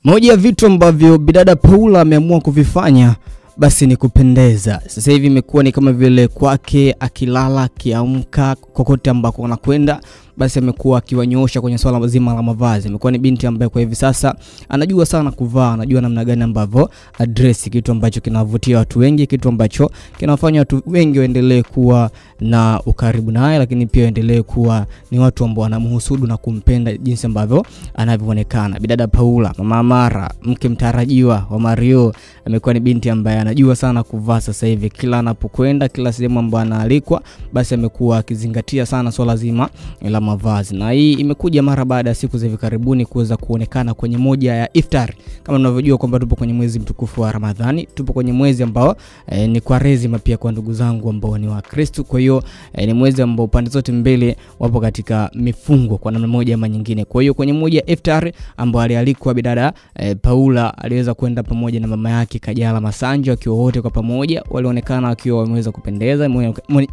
Moja ya vitu ambavyo bidada Paula ameamua kuvifanya basi ni kupendeza. Sasa hivi imekuwa ni kama vile kwake akilala, akiamka, kokote ambako anakwenda basi amekuwa akiwanyoosha kwenye swala zima la mavazi. Amekuwa ni binti ambaye kwa hivi sasa anajua sana kuvaa, anajua namna gani ambavyo address, kitu ambacho kinavutia watu wengi, kitu ambacho kinawafanya watu wengi waendelee kuwa na ukaribu naye, lakini pia waendelee kuwa ni watu ambao wanamhusudu na kumpenda jinsi ambavyo anavyoonekana. Bidada Paula, mama Amara, mke mtarajiwa wa Mario, amekuwa ni binti ambaye anajua sana kuvaa. Sasa hivi kila anapokwenda, kila sehemu ambayo anaalikwa, basi amekuwa akizingatia sana swala zima la mavazi. Na hii imekuja mara baada ya siku za hivi karibuni kuweza kuonekana kwenye moja ya iftar. Kama tunavyojua kwamba tupo kwenye mwezi mtukufu wa Ramadhani, tupo kwenye mwezi ambao ni Kwaresima pia kwa ndugu zangu ambao ni wa Kristo. Kwa hiyo ni mwezi ambao pande zote mbili wapo katika mifungo kwa namna moja ama nyingine. Kwa hiyo kwenye moja ya iftar ambao alialikwa bidada Paula, aliweza kwenda pamoja na mama yake Kajala Masanja, wakiwa wote kwa pamoja walionekana wakiwa wameweza kupendeza.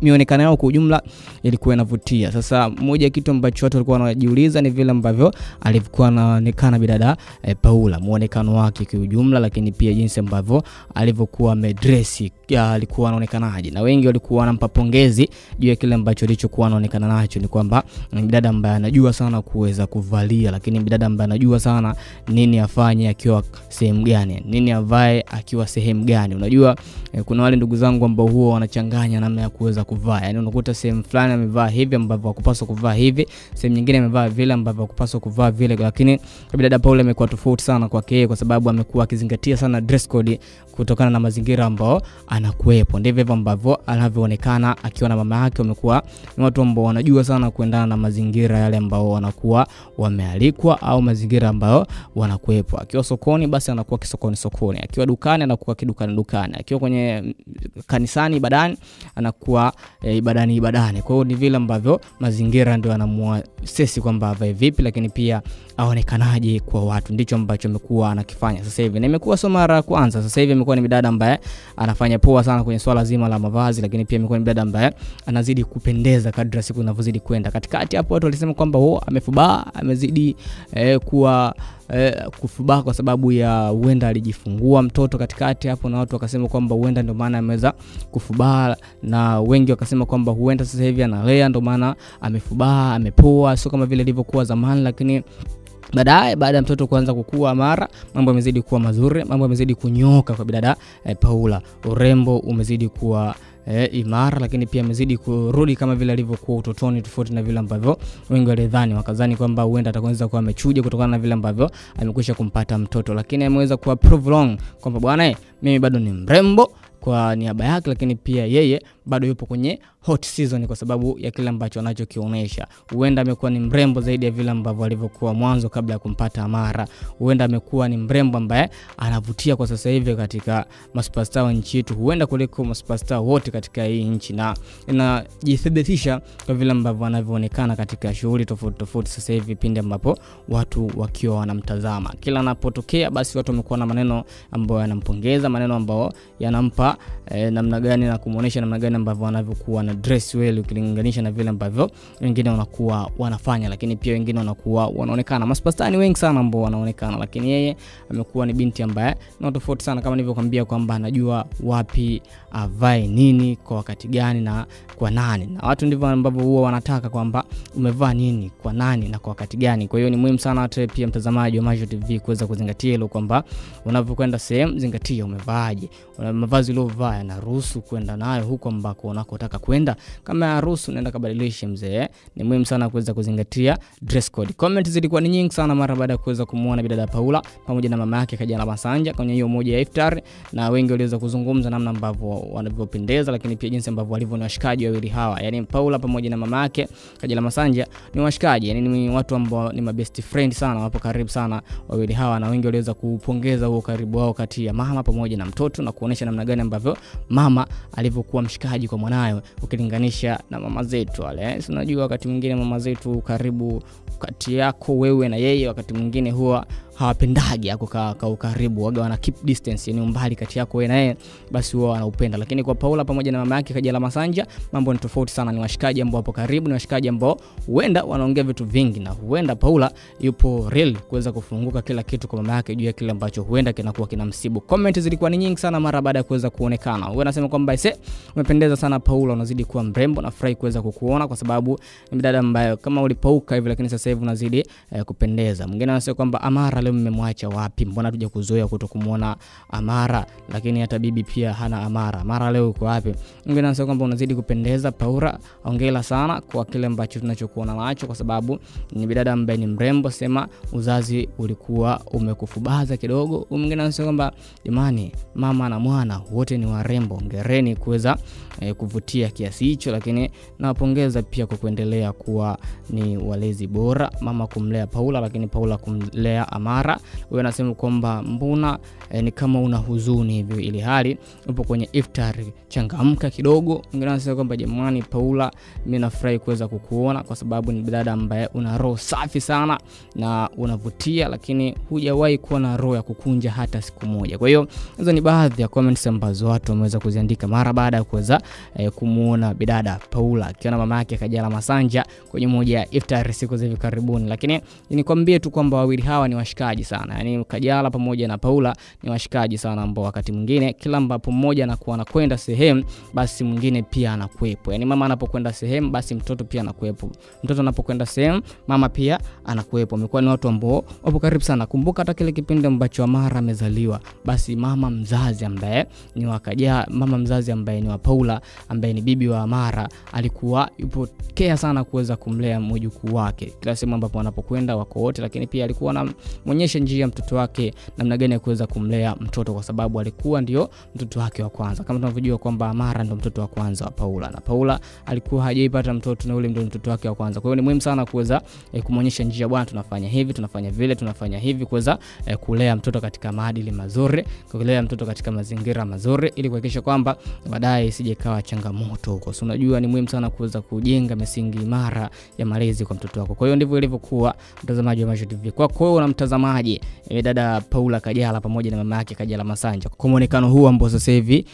Mionekano yao kwa ujumla ilikuwa inavutia. Sasa moja kitu ambacho watu walikuwa wanajiuliza ni vile ambavyo alivyokuwa anaonekana bidada Paula, muonekano wake kwa ujumla, lakini pia jinsi ambavyo alivyokuwa amedress alikuwa anaonekanaje. Na wengi walikuwa wanampa pongezi juu ya kile ambacho alichokuwa anaonekana nacho, ni kwamba ni bidada ambaye anajua sana kuweza kuvalia, lakini bidada ambaye anajua sana nini afanye akiwa sehemu gani, nini avae akiwa sehemu gani. Unajua kuna wale ndugu zangu ambao huwa wanachanganya namna ya kuweza kuvaa. Yaani unakuta sehemu fulani amevaa hivi ambavyo hakupaswa kuvaa hivi, sehemu nyingine amevaa vile ambavyo hakupaswa kuvaa vile. Lakini bidada Paula amekuwa tofauti sana kwake, kwa sababu amekuwa akizingatia sana dress code kutokana na mazingira ambao anakuepo. Ndivyo ambavyo anavyoonekana akiwa na mama yake. Wamekuwa ni watu ambao wanajua sana kuendana na mazingira yale ambao wanakuwa wamealikwa au mazingira ambao wanakuepo. Akiwa sokoni basi anakuwa sokoni, akiwa dukani anakuwa dukani, akiwa kwenye kanisani ibadani anakuwa ibadani. Kwa hiyo ni vile ambavyo mazingira ndio anaamua sisi kwamba avae vipi, lakini pia aonekanaje kwa watu. Ndicho ambacho amekuwa anakifanya sasa hivi. Na imekuwa sio mara ya kwanza. Sasa hivi amekuwa ni bidada ambaye anafanya poa sana kwenye swala zima la mavazi, lakini pia amekuwa ni bidada ambaye anazidi kupendeza kadri siku zinavyozidi kwenda. Katikati hapo watu walisema kwamba amefubaa, amezidi kuwa kufubaa kwa sababu ya huenda alijifungua mtoto katikati hapo, na watu wakasema kwamba huenda ndio maana ameweza kufubaa, na wengi wakasema kwamba huenda sasa hivi analea ndio maana amefubaa, amepoa, sio kama vile ilivyokuwa zamani. Lakini baada ya mtoto kuanza kukua mara, mambo yamezidi kuwa mazuri, mambo yamezidi kunyoka kwa bidada Paula. Urembo umezidi kuwa imara, lakini pia amezidi kurudi kama vile alivyokuwa utotoni, tofauti na vile ambavyo wengi walidhani. Wakadhani kwamba huenda ataanza kuwa amechuja kutokana na vile ambavyo amekwisha kumpata mtoto, lakini ameweza kuwa prove wrong kwamba bwana, mimi bado ni mrembo kwa niaba yake, lakini pia yeye bado yupo kwenye hot season kwa sababu ya kile ambacho anachokionyesha. Huenda amekuwa ni mrembo zaidi ya vile ambavyo alivyokuwa mwanzo kabla ya kumpata Amara. Huenda amekuwa ni mrembo ambaye anavutia kwa sasa hivi katika superstar wa nchi yetu, huenda kuliko superstar wote katika hii nchi, na inajithibitisha kwa vile ambavyo anavyoonekana katika shughuli tofauti sasa hivi, pindi ambapo watu wakiwa wanamtazama. Kila anapotokea basi watu wamekuwa na maneno ambayo yanampongeza, maneno ambayo yanampa namna gani na kumuonesha namna gani ambavyo anavyokuwa na dress well, ukilinganisha na vile ambavyo wengine wanakuwa wanafanya. Lakini pia wengine wanakuwa wanaonekana masupasta ni wengi sana ambao wanaonekana, lakini yeye amekuwa ni binti ambaye ni tofauti sana, kama nilivyokuambia kwamba anajua wapi avae nini kwa wakati gani na kwa nani, na watu ndivyo ambavyo huwa wanataka kwamba umevaa nini kwa nani na kwa wakati gani. Kwa hiyo ni muhimu sana hata pia mtazamaji wa Major TV kuweza kuzingatia hilo, kwamba unapokwenda sehemu zingatia umevaaje, mavazi uliovaa yanaruhusu kwenda nayo huko ambako unakotaka kwenda. Kama haruhusu nenda kabadilishe mzee. Ni muhimu sana kuweza kuzingatia dress code. Comment zilikuwa ni nyingi sana mara baada ya kuweza kumuona bidada Paula pamoja na mama yake Kajala Masanja kwenye hiyo moja ya iftar, na wengi waliweza kuzungumza namna ambavyo wanavyopendeza, lakini pia jinsi ambavyo walivyo ni washikaji wawili hawa. Yani Paula pamoja na mama yake Kajala Masanja ni washikaji, yani ni watu ambao ni best friend sana, wapo karibu sana wawili hawa, na wengi waliweza kupongeza huo karibu wao kati ya mama pamoja na mtoto, na kuonesha namna gani ambavyo mama alivyokuwa mshikaji kwa mwanae ukilinganisha na mama zetu wale. Unajua wakati mwingine mama zetu karibu kati yako wewe na yeye, wakati mwingine huwa hawapendagi yako kwa ukaribu, waga wana keep distance, yani umbali kati yako wewe na yeye, basi wao wanaupenda. Lakini kwa Paula pamoja na mama yake Kajala Masanja mambo ni tofauti sana, ni washikaji ambao hapo karibu, ni washikaji ambao huenda wanaongea vitu vingi, na huenda Paula yupo real kuweza kufunguka kila kitu kwa mama yake juu ya kile ambacho huenda kinakuwa kinamsibu. Comment zilikuwa ni nyingi sana mara baada ya kuweza kuonekana. Wewe unasema kwamba umependeza sana Paula, unazidi kuwa mrembo, na furahi kuweza kukuona kwa sababu ni dada ambaye kama ulipauka hivi lakini sasa hivi unazidi kupendeza. Mwingine anasema kwamba Amara leo mmemwacha wapi? Mbona tuje kuzoea kutokumuona Amara, lakini hata bibi pia hana Amara. Amara leo uko wapi? Mwingine anasema kwamba unazidi kupendeza Paula, hongera sana kwa kile ambacho tunachokuona nacho kwa sababu ni dada ambaye ni mrembo, sema uzazi ulikuwa umekufubaza kidogo. Mwingine anasema kwamba jamani, mama na mwana wote ni warembo, hongereni kuweza kuvutia kiasi hicho, lakini nawapongeza pia kwa kuendelea kuwa ni walezi bora, mama kumlea Paula lakini Paula kumlea Amara. Wewe unasema kwamba mbona ni kama una huzuni hivi ili hali upo kwenye iftari, changamka kidogo. Mwingine anasema kwamba jamani Paula, mimi nafurahi kuweza kukuona kwa sababu ni dada ambaye una roho safi sana na unavutia, lakini hujawahi kuwa na roho ya kukunja hata siku moja. Kwa hiyo hizo ni baadhi ya comments ambazo watu wameweza kuziandika mara baada ya kuweza kumuona bidada Paula akiona mama yake Kajala Masanja kwenye moja ya iftari siku za hivi karibuni. Lakini nikwambie tu kwamba wawili hawa ni washikaji sana, yani Kajala pamoja na Paula ni washikaji sana ambao wakati mwingine kila ambapo mmoja anakuwa anakwenda sehemu basi mwingine pia anakuepo. Yani mama anapokwenda sehemu basi mtoto pia anakuepo, mtoto anapokwenda sehemu mama pia anakuepo. Wamekuwa ni watu ambao wapo karibu sana. Kumbuka hata kile kipindi ambacho Amara amezaliwa, basi mama mzazi ambaye ni wa Kajala, mama mzazi ambaye ni wa Paula ambaye ni bibi wa Amara, alikuwa yupo care sana kuweza kumlea mjukuu wake kila sehemu ambapo anapokwenda, wako wote. Lakini pia alikuwa anamuonyesha njia mtoto wake namna gani ya kuweza kumlea mtoto kwa sababu alikuwa ndio mtoto wake wa kwanza. Kama tunavyojua kwamba Amara ndio mtoto wa kwanza wa Paula na Paula alikuwa hajaipata mtoto na ule ndio mtoto wake wa kwanza. Kwa hiyo ni muhimu sana kuweza kumuonyesha njia, bwana tunafanya hivi, tunafanya vile, tunafanya hivi, kuweza kulea mtoto katika maadili mazuri, kulea mtoto katika mazingira mazuri ili kuhakikisha kwamba baadaye isije kawa changamoto huko. So unajua ni muhimu sana kuweza kujenga misingi imara ya malezi kwa mtoto wako. Kwa hiyo ndivyo ilivyokuwa mtazamaji wa Major TV. Kwa hiyo unamtazamaje dada Paula Kajala pamoja na mama yake Kajala Masanja kwa muonekano huu ambao sasa hivi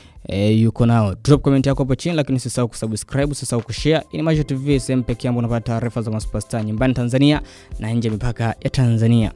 yuko nao? Drop comment yako hapo chini, lakini usisahau kusubscribe, usisahau kushare. Ini Major TV, sehemu pekee ambayo unapata taarifa za masuperstar nyumbani Tanzania na nje mipaka ya Tanzania.